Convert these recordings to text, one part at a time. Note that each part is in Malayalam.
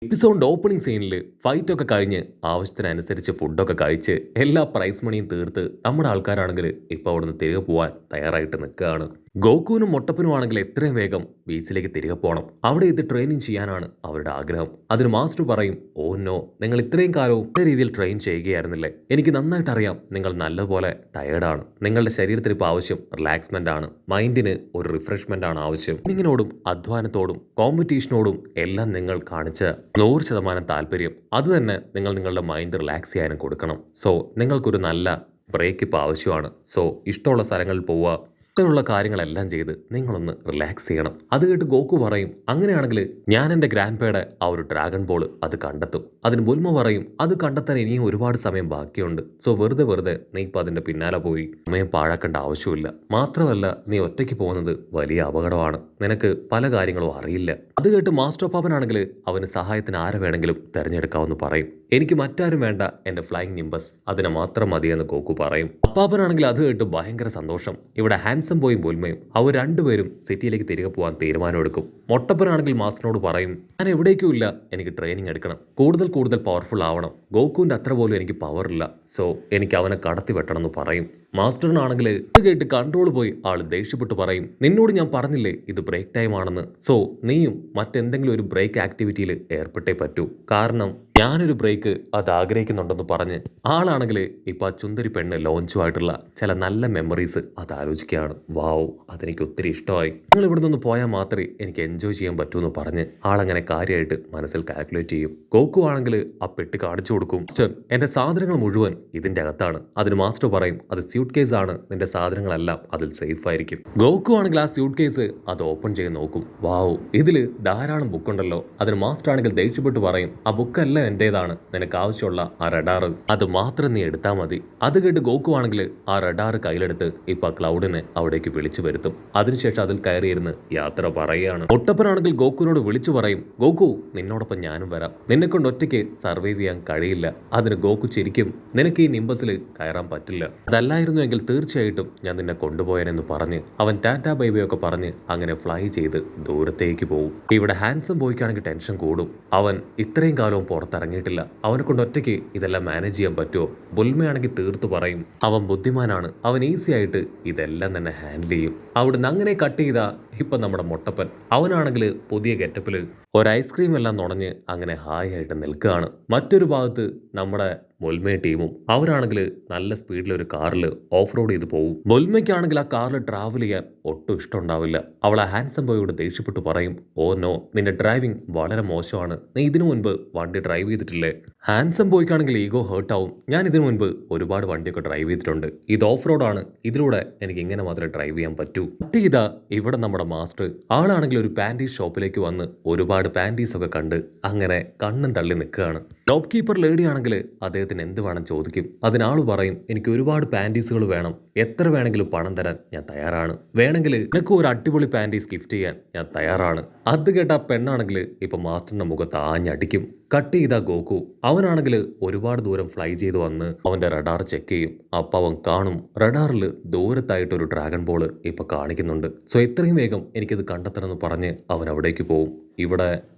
എപ്പിസോഡിന്റെ ഓപ്പണിംഗ് സീനിൽ ഫൈറ്റ് ഒക്കെ കഴിഞ്ഞ് ആവശ്യത്തിനനുസരിച്ച് ഫുഡൊക്കെ കഴിച്ച് എല്ലാ പ്രൈസ് മണിയും തീർത്ത് നമ്മുടെ ആൾക്കാരാണെങ്കിൽ ഇപ്പോൾ അവിടുന്ന് തിരികെ പോവാൻ തയ്യാറായിട്ട് നിൽക്കുകയാണ്. ഗോകുവിനും മൊട്ടപ്പനും ആണെങ്കിൽ എത്രയും വേഗം ബീച്ചിലേക്ക് തിരികെ പോകണം. അവിടെ ഇത് ട്രെയിനിങ് ചെയ്യാനാണ് അവരുടെ ആഗ്രഹം. അതിന് മാസ്റ്റർ പറയും, ഓ നോ, നിങ്ങൾ ഇത്രയും കാലവും ഇതേ രീതിയിൽ ട്രെയിൻ ചെയ്യുകയായിരുന്നില്ലേ? എനിക്ക് നന്നായിട്ട് അറിയാം നിങ്ങൾ നല്ലപോലെ ടയേർഡാണ്. നിങ്ങളുടെ ശരീരത്തിന് ഇപ്പോൾ ആവശ്യം റിലാക്സ്മെന്റ് ആണ്, മൈൻഡിന് ഒരു റിഫ്രഷ്മെന്റ് ആണ് ആവശ്യം. ട്രെയിനിങ്ങിനോടും അധ്വാനത്തോടും കോമ്പറ്റീഷനോടും എല്ലാം നിങ്ങൾ കാണിച്ച 100% താല്പര്യം അത് തന്നെ നിങ്ങൾ നിങ്ങളുടെ മൈൻഡ് റിലാക്സ് ചെയ്യാനും കൊടുക്കണം. സോ നിങ്ങൾക്കൊരു നല്ല ബ്രേക്ക് ഇപ്പോൾ ആവശ്യമാണ്. സോ ഇഷ്ടമുള്ള സ്ഥലങ്ങളിൽ പോവുക, ഇത്തരമുള്ള കാര്യങ്ങളെല്ലാം ചെയ്ത് നിങ്ങളൊന്ന് റിലാക്സ് ചെയ്യണം. അത് കേട്ട് ഗോകു പറയും, അങ്ങനെയാണെങ്കിൽ ഞാൻ എൻ്റെ ഗ്രാൻഡ് പേയുടെ ആ ഒരു ഡ്രാഗൺ ബോൾ അത് കണ്ടെത്തും. അതിന് ബുൽമ പറയും, അത് കണ്ടെത്താൻ ഇനിയും ഒരുപാട് സമയം ബാക്കിയുണ്ട്. സോ വെറുതെ നീ ഇപ്പം അതിൻ്റെ പിന്നാലെ പോയി സമയം പാഴാക്കേണ്ട ആവശ്യമില്ല. മാത്രമല്ല നീ ഒറ്റയ്ക്ക് പോകുന്നത് വലിയ അപകടമാണ്. നിനക്ക് പല കാര്യങ്ങളും അറിയില്ല. അത് കേട്ട് മാസ്റ്റർ പാപ്പനാണെങ്കിൽ അവന് സഹായത്തിന് ആരെ വേണമെങ്കിലും തിരഞ്ഞെടുക്കാമെന്ന് പറയും. എനിക്ക് മറ്റാരും വേണ്ട, എൻ്റെ ഫ്ലൈങ് നിംബസ് അതിനെ മാത്രം മതിയെന്ന് ഗോകു പറയും. അപ്പാപ്പനാണെങ്കിൽ അത് കേട്ട് ഭയങ്കര സന്തോഷം. ഇവിടെ ഹാൻസം ബോയും ബുൽമയും അവർ രണ്ടുപേരും സിറ്റിയിലേക്ക് തിരികെ പോകാൻ തീരുമാനമെടുക്കും. മൊട്ടപ്പനാണെങ്കിൽ മാസ്റ്ററിനോട് പറയും, ഞാൻ എവിടേക്കും ഇല്ല, എനിക്ക് ട്രെയിനിങ് എടുക്കണം, കൂടുതൽ പവർഫുൾ ആവണം. ഗോകുവിൻ്റെ അത്ര പോലും എനിക്ക് പവറില്ല. സോ എനിക്ക് അവനെ കടത്തി വെട്ടണം എന്ന് പറയും. മാസ്റ്ററിനാണെങ്കിൽ ഇത് കേട്ട് കൺട്രോൾ പോയി ആൾ ദേഷ്യപ്പെട്ട് പറയും, നിന്നോട് ഞാൻ പറഞ്ഞില്ലേ ഇത് ബ്രേക്ക് ടൈം ആണെന്ന്. സോ നീയും മറ്റെന്തെങ്കിലും ഒരു ബ്രേക്ക് ആക്ടിവിറ്റിയിൽ ഏർപ്പെട്ടേ പറ്റൂ. കാരണം ഞാനൊരു ബ്രേക്ക് അത് ആഗ്രഹിക്കുന്നുണ്ടെന്ന് പറഞ്ഞ് ആളാണെങ്കിൽ ഇപ്പം ആ ചുന്ദരി പെണ്ണ് ലോഞ്ചുമായിട്ടുള്ള ചില നല്ല മെമ്മറീസ് അത് ആലോചിക്കുകയാണ്. വാവ്, അതെനിക്ക് ഒത്തിരി ഇഷ്ടമായി. നിങ്ങൾ ഇവിടെ നിന്ന് പോയാൽ മാത്രമേ എനിക്ക് എൻജോയ് ചെയ്യാൻ പറ്റൂ എന്ന് പറഞ്ഞ് ആളങ്ങനെ കാര്യമായിട്ട് മനസ്സിൽ കാൽക്കുലേറ്റ് ചെയ്യും. ഗോകു ആണെങ്കിൽ ആ പെട്ടി കാണിച്ചു കൊടുക്കും. മാസ്റ്റർ, എൻ്റെ സാധനങ്ങൾ മുഴുവൻ ഇതിൻ്റെ അകത്താണ്. അതിന് മാസ്റ്റർ പറയും, അത് സ്യൂട്ട് കേസ് ആണ്, നിന്റെ സാധനങ്ങളെല്ലാം അതിൽ സേഫ് ആയിരിക്കും. ഗോകു ആണെങ്കിൽ ആ സ്യൂട്ട് കേസ് അത് ഓപ്പൺ ചെയ്ത് നോക്കും. വാവ്, ഇതിൽ ധാരാളം ബുക്കുണ്ടല്ലോ. അതിന് മാസ്റ്റർ ആണെങ്കിൽ ദേഷ്യപ്പെട്ട് പറയും, ആ ബുക്കെല്ലാം എന്റേതാണ്, നിനക്ക് ആവശ്യമുള്ള ആ റഡാർ അത് മാത്രം നീ എടുത്താൽ മതി. അത് കേട്ട് ഗോകു ആണെങ്കിൽ ആ റഡാർ കയ്യിലെടുത്ത് ഇപ്പൊ ക്ലൗഡിനെ അവിടേക്ക് വിളിച്ചു വരുത്തും. അതിനുശേഷം അതിൽ കയറിയിരുന്ന് യാത്ര പറയുകയാണ്. ഒട്ടപ്പനാണെങ്കിൽ ഗോകുവിനോട് വിളിച്ചു പറയും, ഗോകു, നിന്നോടൊപ്പം ഞാനും വരാം, നിന്നെ കൊണ്ട് ഒറ്റയ്ക്ക് സർവൈവ് ചെയ്യാൻ കഴിയില്ല. അതിന് ഗോകു ചിരിക്കും, നിനക്ക് ഈ നിംബസിൽ കയറാൻ പറ്റില്ല, അതല്ലായിരുന്നുവെങ്കിൽ തീർച്ചയായിട്ടും ഞാൻ നിന്നെ കൊണ്ടുപോയാനെന്ന് പറഞ്ഞ് അവൻ ടാറ്റാ ബൈബയൊക്കെ പറഞ്ഞ് അങ്ങനെ ഫ്ലൈ ചെയ്ത് ദൂരത്തേക്ക് പോകും. ഇവിടെ ഹാൻസം ബോയ്ക്കാണെങ്കിൽ ടെൻഷൻ കൂടും. അവൻ ഇത്രയും കാലവും പുറത്തിറങ്ങിയിട്ടില്ല, അവനെ കൊണ്ട് ഒറ്റയ്ക്ക് ഇതെല്ലാം മാനേജ് ചെയ്യാൻ പറ്റുമോ? ബുൽമയാണെങ്കിൽ തീർത്തു പറയും, അവൻ ബുദ്ധിമാനാണ്, അവൻ ഈസി ആയിട്ട് ഇതെല്ലാം തന്നെ ഹാൻഡിൽ ചെയ്യും. അവിടുന്ന് അങ്ങനെ കട്ട് ചെയ്താ ഇപ്പൊ നമ്മുടെ മൊട്ടപ്പൻ അവനാണെങ്കിൽ പുതിയ ഗെറ്റപ്പില് ഒരു ഐസ്ക്രീം എല്ലാം നുണഞ്ഞ് അങ്ങനെ ഹായ് ആയിട്ട് നിൽക്കുകയാണ്. മറ്റൊരു ഭാഗത്ത് നമ്മുടെ ബൊൽമ ടീമും അവരാണെങ്കിൽ നല്ല സ്പീഡിൽ ഒരു കാറിൽ ഓഫ് റോഡ് ചെയ്ത് പോകും. ബൊൽമയ്ക്കാണെങ്കിൽ ആ കാറിൽ ട്രാവൽ ചെയ്യാൻ ഒട്ടും ഇഷ്ടമുണ്ടാവില്ല. അവൾ ആ ഹാൻസം ബോയോട് ദേഷ്യപ്പെട്ട് പറയും, ഓ നോ, നിന്റെ ഡ്രൈവിംഗ് വളരെ മോശമാണ്, നീ ഇതിനു മുൻപ് വണ്ടി ഡ്രൈവ് ചെയ്തിട്ടില്ലേ? ഹാൻസം ബോയ്ക്കാണെങ്കിൽ ഈഗോ ഹേർട്ട് ആവും. ഞാൻ ഇതിനു മുൻപ് ഒരുപാട് വണ്ടിയൊക്കെ ഡ്രൈവ് ചെയ്തിട്ടുണ്ട്, ഇത് ഓഫ് റോഡാണ്, ഇതിലൂടെ എനിക്ക് ഇങ്ങനെ മാത്രമേ ഡ്രൈവ് ചെയ്യാൻ പറ്റൂ. ഇതാ ഇവിടെ നമ്മുടെ മാസ്റ്റർ ആളാണെങ്കിൽ ഒരു പാൻറ്റീസ് ഷോപ്പിലേക്ക് വന്ന് ഒരുപാട് പാൻറ്റീസ് ഒക്കെ കണ്ട് അങ്ങനെ കണ്ണും തള്ളി നിൽക്കുകയാണ്. ഷോപ്പ് കീപ്പർ ലേഡി ആണെങ്കിൽ അദ്ദേഹത്തിന് എന്ത് വേണം ചോദിക്കും. അതിനാള് പറയും, എനിക്ക് ഒരുപാട് പാൻറ്റീസുകൾ വേണം, എത്ര വേണമെങ്കിലും പണം തരാൻ ഞാൻ തയ്യാറാണ്, വേണമെങ്കിൽ എനിക്ക് ഒരു അടിപൊളി പാൻറ്റീസ് ഗിഫ്റ്റ് ചെയ്യാൻ ഞാൻ തയ്യാറാണ്. അത് കേട്ട ആ പെണ്ണാണെങ്കിൽ ഇപ്പൊ മാസ്റ്ററിന്റെ മുഖത്ത് ആഞ്ഞടിക്കും. കട്ട് ചെയ്ത ഗോകു അവനാണെങ്കിൽ ഒരുപാട് ദൂരം ഫ്ലൈ ചെയ്ത് വന്ന് അവന്റെ റഡാർ ചെക്ക് ചെയ്യും. അപ്പൊ അവൻ കാണും റഡാറിൽ ദൂരത്തായിട്ട് ഒരു ഡ്രാഗൺ ബോൾ ഇപ്പൊ കാണിക്കുന്നുണ്ട്. സോ എത്രയും വേഗം എനിക്കിത് കണ്ടെത്തണം എന്ന് പറഞ്ഞ് അവൻ അവിടേക്ക് പോവും. ഇവിടെ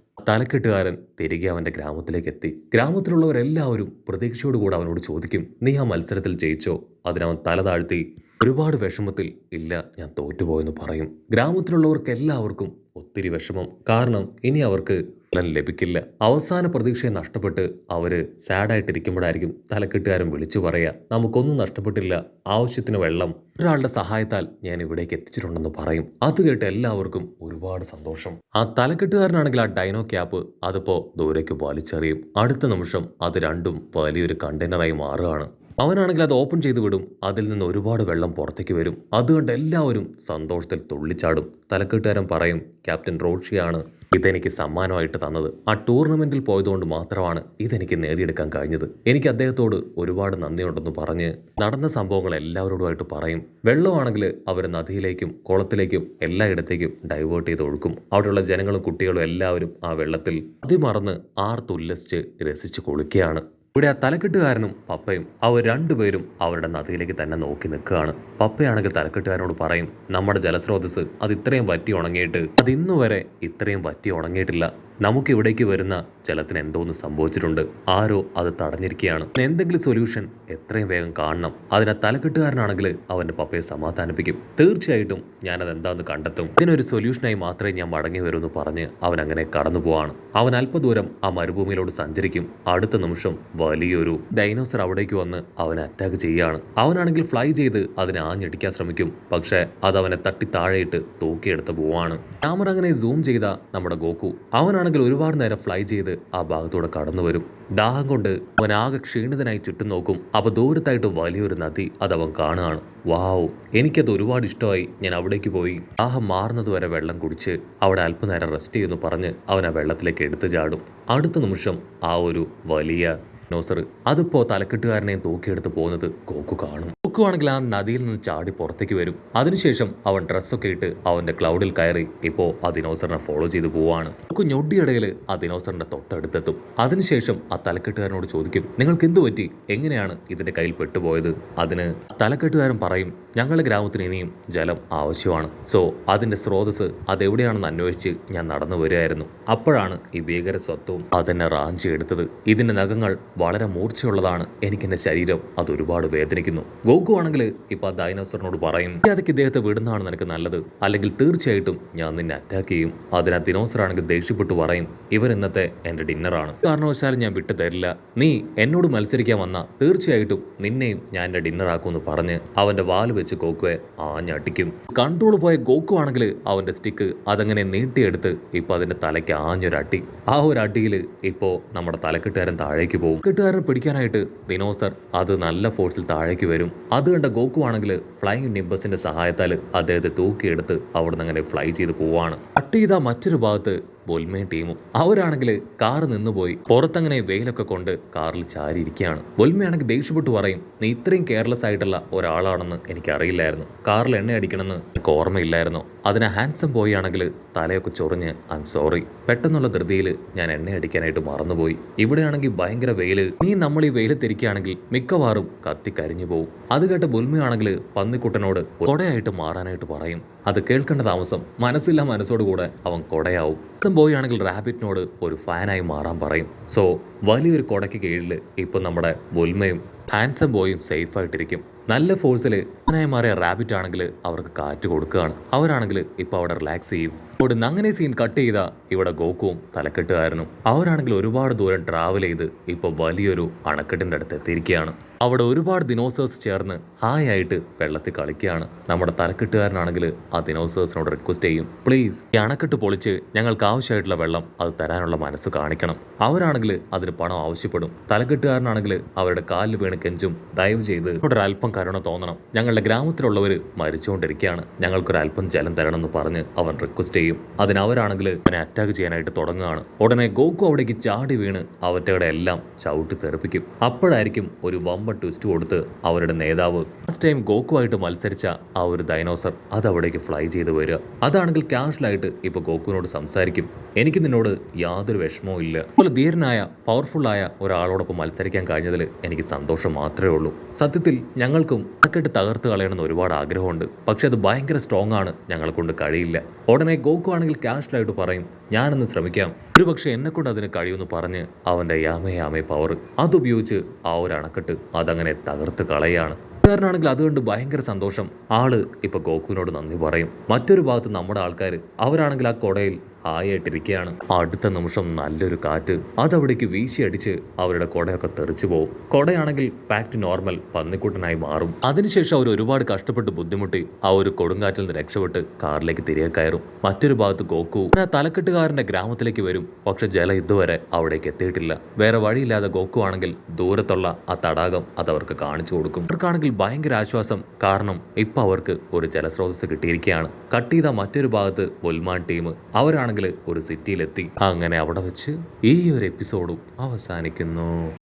തലക്കെട്ടുകാരൻ തിരികെ അവന്റെ ഗ്രാമത്തിലേക്ക് എത്തി. ഗ്രാമത്തിലുള്ളവരെല്ലാവരും പ്രതീക്ഷയോടുകൂടെ അവനോട് ചോദിക്കും, നീ ആ മത്സരത്തിൽ ജയിച്ചോ? അതിനവൻ തല താഴ്ത്തി ഒരുപാട് വിഷമത്തിൽ, ഇല്ല, ഞാൻ തോറ്റുപോയെന്ന് പറയും. ഗ്രാമത്തിലുള്ളവർക്ക് എല്ലാവർക്കും ഒത്തിരി വിഷമം. കാരണം ഇനി അവർക്ക് ഫലം ലഭിക്കില്ല. അവസാന പ്രതീക്ഷയെ നഷ്ടപ്പെട്ട് അവര് സാഡായിട്ടിരിക്കുമ്പോഴായിരിക്കും തലക്കെട്ടുകാരൻ വിളിച്ചു പറയാ, നമുക്കൊന്നും നഷ്ടപ്പെട്ടില്ല, ആവശ്യത്തിന് വെള്ളം ഒരാളുടെ സഹായത്താൽ ഞാൻ ഇവിടേക്ക് എത്തിച്ചിട്ടുണ്ടെന്ന് പറയും. അത് കേട്ട് എല്ലാവർക്കും ഒരുപാട് സന്തോഷം. ആ തലക്കെട്ടുകാരനാണെങ്കിൽ ആ ഡൈനോ ക്യാപ്പ് അതിപ്പോ ദൂരേക്ക് വലിച്ചെറിയും. അടുത്ത നിമിഷം അത് രണ്ടും വലിയൊരു കണ്ടെയ്നറായി മാറുകയാണ്. അവനാണെങ്കിൽ അത് ഓപ്പൺ ചെയ്ത് വിടും. അതിൽ നിന്ന് ഒരുപാട് വെള്ളം പുറത്തേക്ക് വരും. അതുകൊണ്ട് എല്ലാവരും സന്തോഷത്തിൽ തുള്ളിച്ചാടും. തലക്കെട്ടുകാരൻ പറയും, ക്യാപ്റ്റൻ റോഷിയാണ് ഇതെനിക്ക് സമ്മാനമായിട്ട് തന്നത്. ആ ടൂർണമെന്റിൽ പോയതുകൊണ്ട് മാത്രമാണ് ഇതെനിക്ക് നേടിയെടുക്കാൻ കഴിഞ്ഞത്. എനിക്ക് അദ്ദേഹത്തോട് ഒരുപാട് നന്ദിയുണ്ടെന്ന് പറഞ്ഞ് നടന്ന സംഭവങ്ങൾ എല്ലാവരോടുമായിട്ട് പറയും. വെള്ളമാണെങ്കിൽ അവർ നദിയിലേക്കും കുളത്തിലേക്കും എല്ലായിടത്തേക്കും ഡൈവേർട്ട് ചെയ്ത് ഒഴുക്കും. അവിടെയുള്ള ജനങ്ങളും കുട്ടികളും എല്ലാവരും ആ വെള്ളത്തിൽ അതിമറന്ന് ആർത്തുല്ലസിച്ച് രസിച്ച് കുളിക്കുകയാണ്. ഇവിടെ ആ തലക്കെട്ടുകാരനും പപ്പയും അവർ രണ്ടുപേരും അവരുടെ നദിയിലേക്ക് തന്നെ നോക്കി നിൽക്കുകയാണ്. പപ്പയാണെങ്കിൽ തലക്കെട്ടുകാരനോട് പറയും, നമ്മുടെ ജലസ്രോതസ് അത് ഇത്രയും വറ്റി ഉണങ്ങിയിട്ട് അത് ഇന്നുവരെ ഇത്രയും വറ്റി ഉണങ്ങിയിട്ടില്ല, നമുക്ക് ഇവിടേക്ക് വരുന്ന ജലത്തിന് എന്തോ ഒന്ന് സംഭവിച്ചിട്ടുണ്ട്. ആരോ അത് തടഞ്ഞിരിക്കുകയാണ്. എന്തെങ്കിലും സൊല്യൂഷൻ എത്രയും വേഗം കാണണം. അതിനെ തലക്കെട്ടുകാരനാണെങ്കിൽ അവന്റെ പപ്പയെ സമാധാനിപ്പിക്കും. തീർച്ചയായിട്ടും ഞാനത് എന്താന്ന് കണ്ടെത്തും. ഇതിനൊരു സൊല്യൂഷനായി മാത്രമേ ഞാൻ മടങ്ങി വരൂ എന്ന് പറഞ്ഞ് അവൻ അങ്ങനെ കടന്നു പോവാണ്. അവൻ അല്പദൂരം ആ മരുഭൂമിയിലോട് സഞ്ചരിക്കും. അടുത്ത നിമിഷം വലിയൊരു ഡൈനോസർ അവിടേക്ക് വന്ന് അവനെ അറ്റാക്ക് ചെയ്യുകയാണ്. അവനാണെങ്കിൽ ഫ്ലൈ ചെയ്ത് അതിനെ ആഞ്ഞടിക്കാൻ ശ്രമിക്കും. പക്ഷെ അത് അവനെ തട്ടി താഴെയിട്ട് തൂക്കിയെടുത്ത് പോവാണ്. ക്യാമറ അങ്ങനെ സൂം ചെയ്ത നമ്മുടെ ഗോക്കു അവനാണെങ്കിൽ ഒരുപാട് നേരം ഫ്ലൈ ചെയ്ത് ആ ഭാഗത്തൂടെ കടന്നു വരും. ദാഹം കൊണ്ട് അവൻ ആകെ ക്ഷീണിതനായി ചുറ്റും നോക്കും. അപ്പൊ ദൂരത്തായിട്ട് വലിയൊരു നദി അത് അവൻ കാണുകയാണ്. വാവ്, എനിക്കത് ഒരുപാട് ഇഷ്ടമായി. ഞാൻ അവിടേക്ക് പോയി ദാഹം മാറുന്നത് വരെ വെള്ളം കുടിച്ച് അവിടെ അല്പനേരം റെസ്റ്റ് ചെയ്യുന്നു പറഞ്ഞ് അവൻ ആ വെള്ളത്തിലേക്ക് എടുത്തു ചാടും. അടുത്ത നിമിഷം ആ ഒരു വലിയ ഡൈനോസർ അതിപ്പോ തലക്കെട്ടുകാരനെയും തൂക്കിയെടുത്ത് പോകുന്നത് ഗോക്കു കാണും. ഗോക്കു ആണെങ്കിൽ ആ നദിയിൽ നിന്ന് ചാടി പുറത്തേക്ക് വരും. അതിനുശേഷം അവൻ ഡ്രസ്സൊക്കെ ഇട്ട് അവന്റെ ക്ലൗഡിൽ കയറി ഇപ്പോ ആ ദിനോസറിനെ ഫോളോ ചെയ്ത് പോവാണ്. ഗോക്കു ഞൊടിയിടയിൽ ആ ദിനോസറിന്റെ തൊട്ടടുത്തെത്തും. അതിനുശേഷം ആ തലക്കെട്ടുകാരനോട് ചോദിക്കും, നിങ്ങൾക്ക് എന്തു പറ്റി, എങ്ങനെയാണ് ഇതിന്റെ കയ്യിൽ പെട്ടുപോയത്? അതിന് തലക്കെട്ടുകാരൻ പറയും, ഞങ്ങളുടെ ഗ്രാമത്തിന് ഇനിയും ജലം ആവശ്യമാണ്. സോ അതിന്റെ സ്രോതസ് അതെവിടെയാണെന്ന് അന്വേഷിച്ച് ഞാൻ നടന്നു വരികയായിരുന്നു. അപ്പോഴാണ് ഈ ഭീകര സ്വത്വം അതെന്നെ റാഞ്ചി എടുത്തത്. ഇതിന്റെ നഖങ്ങൾ വളരെ മൂർച്ചയുള്ളതാണ്. എനിക്കെന്റെ ശരീരം അത് ഒരുപാട് വേദനിക്കുന്നു. ഗോക്കു ആണെങ്കിൽ ഇപ്പൊ ആ ഡൈനോസറിനോട് പറയും, അതൊക്കെ ഇദ്ദേഹത്തെ വിടുന്നതാണ് നിനക്ക് നല്ലത്, അല്ലെങ്കിൽ തീർച്ചയായിട്ടും ഞാൻ നിന്നെ അറ്റാക്ക് ചെയ്യും. അതിനാ ദിനോസർ ആണെങ്കിൽ ദേഷ്യപ്പെട്ടു പറയും, ഇവർ ഇന്നത്തെ എന്റെ ഡിന്നറാണ്, കാരണവശാലും ഞാൻ വിട്ടു തരില്ല. നീ എന്നോട് മത്സരിക്കാൻ വന്ന തീർച്ചയായിട്ടും നിന്നെയും ഞാൻ എന്റെ ഡിന്നർ ആക്കുമെന്ന് പറഞ്ഞ് അവന്റെ വാല് വെച്ച് ഗോക്കുവെ ആഞ്ഞടിക്കും. കൺട്രോൾ പോയ ഗോക്കു ആണെങ്കിൽ അവന്റെ സ്റ്റിക്ക് അതങ്ങനെ നീട്ടിയെടുത്ത് ഇപ്പൊ അതിന്റെ തലയ്ക്ക് ആഞ്ഞൊരടി. ആ ഒരു അടിയിൽ ഇപ്പോ നമ്മുടെ തലക്കെട്ടുകാരൻ താഴേക്ക് പോകും. കെട്ടുകാരനെ പിടിക്കാനായിട്ട് ദിനോസർ അത് നല്ല ഫോഴ്സിൽ താഴേക്ക് വരും. അത് കണ്ട ഗോക്കു ആണെങ്കിൽ ഫ്ലൈയിങ് നിംബസിന്റെ സഹായത്താൽ അദ്ദേഹത്തെ തൂക്കിയെടുത്ത് അവിടുന്ന് അങ്ങനെ ഫ്ലൈ ചെയ്ത് പോവാണ്. കട്ട് ചെയ്ത മറ്റൊരു ഭാഗത്ത് ബൊൽമയും ടീമും അവരാണെങ്കിൽ കാറ് നിന്നുപോയി പുറത്തങ്ങനെ വെയിലൊക്കെ കൊണ്ട് കാറിൽ ചാരിയിരിക്കുകയാണ്. ബൊൽമയാണെങ്കിൽ ദേഷ്യപ്പെട്ട് പറയും, നീ ഇത്രയും കെയർലെസ് ആയിട്ടുള്ള ഒരാളാണെന്ന് എനിക്കറിയില്ലായിരുന്നു. കാറിൽ എണ്ണ അടിക്കണമെന്ന് എനിക്ക് ഓർമ്മയില്ലായിരുന്നു. അതിനെ ഹാൻസം ബോയ് ആണെങ്കിൽ തലയൊക്കെ ചൊറിഞ്ഞ് ഐ എം സോറി, പെട്ടെന്നുള്ള ധൃതിയിൽ ഞാൻ എണ്ണ അടിക്കാനായിട്ട് മറന്നുപോയി. ഇവിടെയാണെങ്കിൽ ഭയങ്കര വെയില്, നീ നമ്മൾ ഈ വെയിലത്തിരിക്കുകയാണെങ്കിൽ മിക്കവാറും കത്തിക്കരിഞ്ഞു പോകും. അത് കേട്ട ബൊൽമയാണെങ്കിൽ പന്നിക്കുട്ടനോട് കൊടയായിട്ട് മാറാനായിട്ട് പറയും. അത് കേൾക്കേണ്ട താമസം മനസ്സില്ല മനസ്സോടുകൂടെ അവൻ കൊടയാവും. ബോയ് ആണെങ്കിൽ റാബിറ്റിനോട് ഒരു ഫാനായി മാറാൻ പറയും. സോ വലിയൊരു കൊടയ്ക്ക് കീഴിൽ ഇപ്പൊ നമ്മുടെ ബൊൽമയും ഹാൻസം ബോയും സേഫ് ആയിട്ടിരിക്കും. നല്ല ഫോഴ്സിൽ ഫാനായി മാറിയ റാബിറ്റ് ആണെങ്കിൽ അവർക്ക് കാറ്റ് കൊടുക്കുകയാണ്. അവരാണെങ്കിൽ ഇപ്പൊ അവിടെ റിലാക്സ് ചെയ്യും. ഇവിടുന്ന് അങ്ങനെ സീൻ കട്ട് ചെയ്ത ഇവിടെ ഗോക്കുവും തലക്കെട്ടുകാരനും അവരാണെങ്കിൽ ഒരുപാട് ദൂരം ട്രാവൽ ചെയ്ത് ഇപ്പൊ വലിയൊരു അണക്കെട്ടിന്റെ അടുത്ത് എത്തിയിരിക്കുകയാണ്. അവിടെ ഒരുപാട് ദിനോസേഴ്സ് ചേർന്ന് ഹായ് ആയിട്ട് വെള്ളത്തിൽ കളിക്കുകയാണ്. നമ്മുടെ തലക്കെട്ടുകാരനാണെങ്കിൽ ആ ദിനോസേഴ്സിനോട് റിക്വസ്റ്റ് ചെയ്യും, പ്ലീസ് ഈ അണക്കെട്ട് പൊളിച്ച് ഞങ്ങൾക്ക് ആവശ്യമായിട്ടുള്ള വെള്ളം അത് തരാനുള്ള മനസ്സ് കാണിക്കണം. അവരാണെങ്കിൽ അതിന് പണം ആവശ്യപ്പെടും. തലക്കെട്ടുകാരനാണെങ്കിൽ അവരുടെ കാലിൽ വീണ് കെഞ്ചും, ദയവ് ചെയ്ത് ഇവിടെ ഒരല്പം കരുണ തോന്നണം, ഞങ്ങളുടെ ഗ്രാമത്തിലുള്ളവർ മരിച്ചുകൊണ്ടിരിക്കുകയാണ്, ഞങ്ങൾക്കൊരല്പം ജലം തരണം എന്ന് പറഞ്ഞ് അവൻ റിക്വസ്റ്റ് ചെയ്യും. അതിനവരാണെങ്കിൽ അവനെ അറ്റാക്ക് ചെയ്യാനായിട്ട് തുടങ്ങുകയാണ്. ഉടനെ ഗോക്കു അവിടേക്ക് ചാടി വീണ് അവറ്റയുടെ എല്ലാം ചവിട്ടി തെറിപ്പിക്കും. അപ്പോഴായിരിക്കും ഒരു വമ്പ ട്വിസ്റ്റ് കൊടുത്ത് അവരുടെ നേതാവ് ഫസ്റ്റ് ടൈം ഗോക്കുവായിട്ട് മത്സരിച്ച ആ ഒരു ഡൈനോസർ അത് അവിടേക്ക് ഫ്ലൈ ചെയ്ത് വരിക. അതാണെങ്കിൽ കാഷ്വലായിട്ട് ഇപ്പൊ ഗോക്കുവിനോട് സംസാരിക്കും, എനിക്ക് നിന്നോട് യാതൊരു വിഷമവും ഇല്ല. അതുപോലെ ധീരനായ പവർഫുള്ളായ ഒരാളോടൊപ്പം മത്സരിക്കാൻ കഴിഞ്ഞതിൽ എനിക്ക് സന്തോഷം മാത്രമേ ഉള്ളൂ. സത്യത്തിൽ ഞങ്ങൾക്കും അണക്കെട്ട് തകർത്ത് കളയണമെന്ന് ഒരുപാട് ആഗ്രഹമുണ്ട്, പക്ഷെ അത് ഭയങ്കര സ്ട്രോങ് ആണ്, ഞങ്ങളെ കൊണ്ട് കഴിയില്ല. ഉടനെ ഗോക്കു ആണെങ്കിൽ കാഷ്വലായിട്ട് പറയും, ഞാനൊന്ന് ശ്രമിക്കാം, ഒരുപക്ഷെ എന്നെ കൊണ്ട് അതിന് കഴിയുമെന്ന് പറഞ്ഞ് അവന്റെ യാമേ പവർ അതുപയോഗിച്ച് ആ ഒരു അണക്കെട്ട് അതങ്ങനെ തകർത്ത് കളയാണ്. ാണെങ്കിൽ അതുകൊണ്ട് ഭയങ്കര സന്തോഷം. ആള് ഇപ്പൊ ഗോക്കുവിനോട് നന്ദി പറയും. മറ്റൊരു ഭാഗത്ത് നമ്മുടെ ആൾക്കാർ അവരാണെങ്കിൽ ആ കൊടയിൽ ആയിട്ടിരിക്കുകയാണ്. അടുത്ത നിമിഷം നല്ലൊരു കാറ്റ് അതവിടേക്ക് വീശിയടിച്ച് അവരുടെ കൊടയൊക്കെ തെറിച്ചു പോകും. കൊടയാണെങ്കിൽ ബാക്ക് ടു നോർമൽ പന്നിക്കുട്ടനായി മാറും. അതിനുശേഷം അവർ ഒരുപാട് കഷ്ടപ്പെട്ട് ബുദ്ധിമുട്ടി ആ ഒരു കൊടുങ്കാറ്റിൽ നിന്ന് രക്ഷപ്പെട്ട് കാറിലേക്ക് തിരികെ കയറും. മറ്റൊരു ഭാഗത്ത് ഗോക്കു ആ തലക്കെട്ടുകാരന്റെ ഗ്രാമത്തിലേക്ക് വരും. പക്ഷെ ജലം ഇതുവരെ അവിടേക്ക് എത്തിയിട്ടില്ല. വേറെ വഴിയില്ലാതെ ഗോക്കു ആണെങ്കിൽ ദൂരത്തുള്ള ആ തടാകം അതവർക്ക് കാണിച്ചു കൊടുക്കും. അവർക്കാണെങ്കിൽ ഭയങ്കര ആശ്വാസം, കാരണം ഇപ്പൊ അവർക്ക് ഒരു ജലസ്രോതസ് കിട്ടിയിരിക്കുകയാണ്. കട്ട് ചെയ്ത മറ്റൊരു ഭാഗത്ത് ബൊൽമാൻ ടീം അവരാണെങ്കിൽ ഒരു സിറ്റിയിലെത്തി. അങ്ങനെ അവിടെ വെച്ച് ഈ ഒരു എപ്പിസോഡും അവസാനിക്കുന്നു.